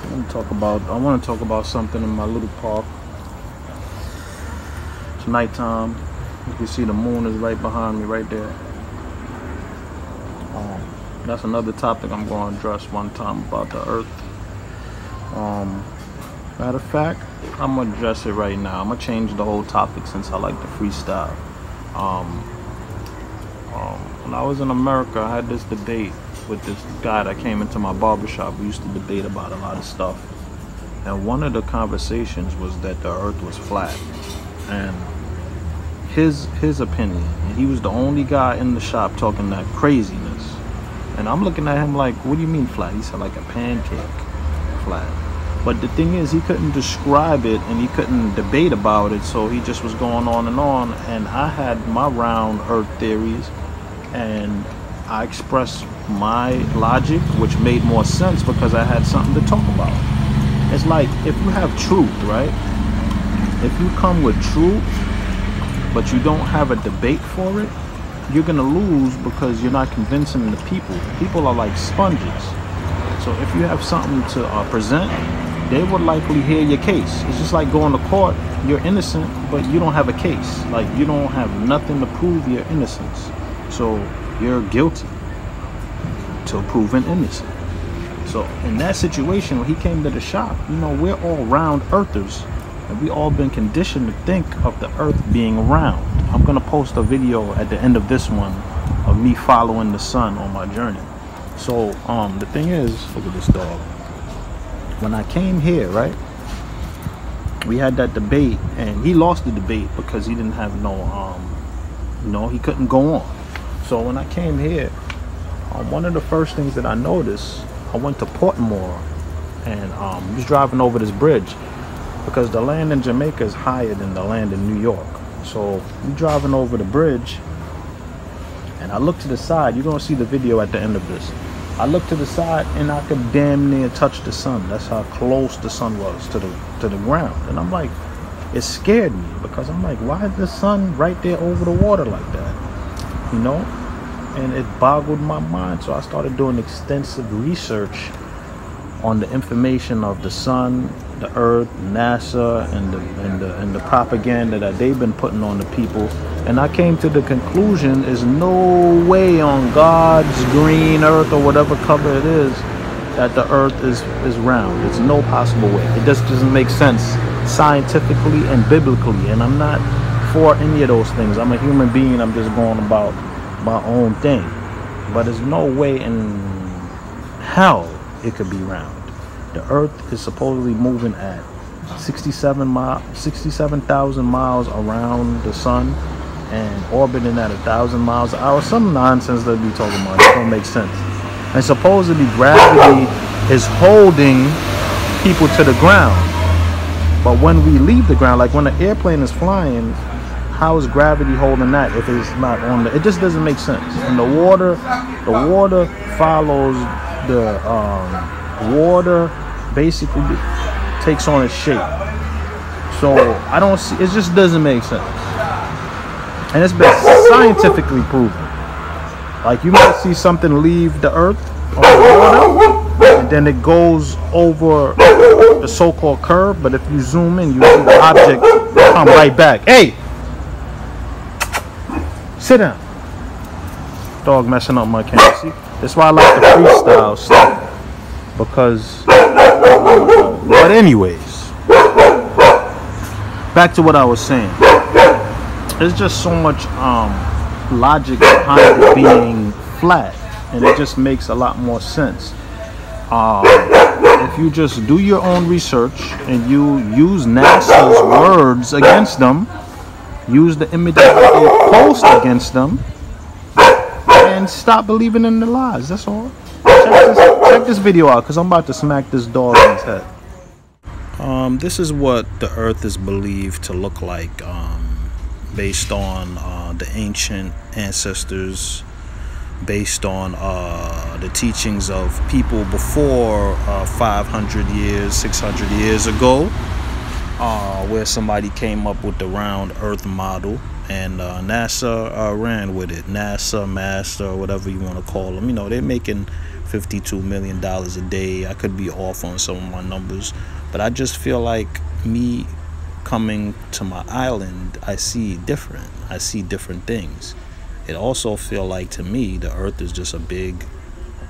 I want to talk about something in my little park. It's nighttime. You can see the moon is right behind me, right there. That's another topic I'm going to address one time about the Earth. Matter of fact, I'm gonna address it right now. I'm gonna change the whole topic since I like to freestyle. When I was in America, I had this debate with this guy that came into my barbershop. We used to debate about a lot of stuff, and one of the conversations was that the Earth was flat, and his opinion. And he was the only guy in the shop talking that craziness, and I'm looking at him like, "What do you mean flat?" He said, "Like a pancake, flat." But the thing is, he couldn't describe it and he couldn't debate about it, so he just was going on. And I had my round Earth theories, and I expressed my logic, which made more sense because I had something to talk about. It's like if you have truth, right? If you come with truth, but you don't have a debate for it, you're gonna lose because you're not convincing the people. People are like sponges. So if you have something to present, they would likely hear your case. It's just like going to court. You're innocent, but you don't have a case. Like, you don't have nothing to prove your innocence. So you're guilty till proven innocent. So in that situation, when he came to the shop, we're all round earthers, and we all been conditioned to think of the earth being round. I'm gonna post a video at the end of this one of me following the sun on my journey. So the thing is, look at this dog. When I came here, right, we had that debate, and he lost the debate because he didn't have he couldn't go on. So when I came here, one of the first things that I noticed, I went to Portmore, and was driving over this bridge because the land in Jamaica is higher than the land in New York. So we driving over the bridge, and I look to the side. You're gonna see the video at the end of this. I looked to the side, and I could damn near touch the sun. That's how close the sun was to the ground. And I'm like, it scared me because I'm like, why is the sun right there over the water like that? And it boggled my mind. So I started doing extensive research on the information of the sun, the earth, NASA, and the propaganda that they've been putting on the people. And I came to the conclusion, there's no way on God's green earth or whatever color it is that the earth is round. It's no possible way. It just doesn't make sense scientifically and biblically. And I'm not for any of those things. I'm a human being. I'm just going about my own thing. But there's no way in hell it could be round. The earth is supposedly moving at 67,000 miles around the sun and orbiting at 1,000 miles an hour. Some nonsense that we talking about. It don't make sense. And supposedly gravity is holding people to the ground. But when we leave the ground, like when an airplane is flying, how is gravity holding that if it's not on the? It just doesn't make sense. And the water follows the water basically takes on a shape. So I don't see. It just doesn't make sense. And it's been scientifically proven. Like, you might see something leave the earth on the water, and then it goes over the so-called curve. But if you zoom in, you see the object come right back. Hey, sit down. Dog messing up my camera. See, that's why I like the freestyle stuff. Because, but anyways, back to what I was saying. There's just so much logic behind it being flat, and it just makes a lot more sense. If you just do your own research and you use NASA's words against them, use the images they post against them, and stop believing in the lies. That's all. Check this video out, because I'm about to smack this dog in his head. This is what the earth is believed to look like, based on the ancient ancestors, based on the teachings of people before 500 years, 600 years ago, where somebody came up with the round earth model, and NASA ran with it. NASA, Master, whatever you want to call them. They're making $52 million a day. I could be off on some of my numbers, but I just feel like me coming to my island, I see different. I see different things. It also feel like to me the earth is just a big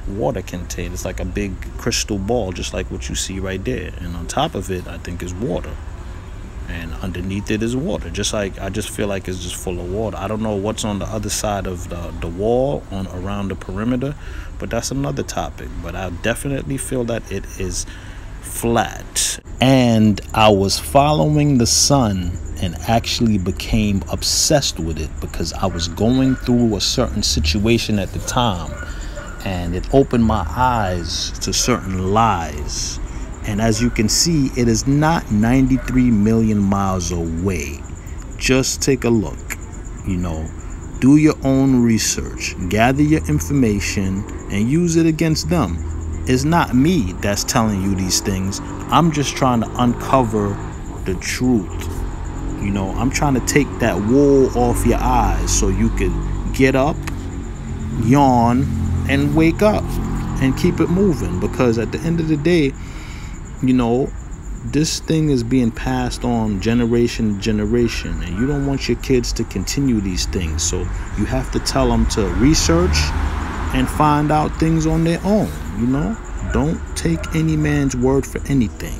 water container. It's like a big crystal ball, just like what you see right there. And on top of it, I think is water. And underneath it is water. Just like I just feel like it's just full of water. I don't know what's on the other side of the wall on around the perimeter, but that's another topic. But I definitely feel that it is flat. And I was following the sun and actually became obsessed with it because I was going through a certain situation at the time, and it opened my eyes to certain lies. And as you can see, it is not 93 million miles away. Just take a look, do your own research, gather your information, and use it against them. It's not me that's telling you these things. I'm just trying to uncover the truth. I'm trying to take that wool off your eyes so you can get up, yawn, and wake up and keep it moving. Because at the end of the day, this thing is being passed on generation to generation, and you don't want your kids to continue these things. So you have to tell them to research and find out things on their own. Don't take any man's word for anything.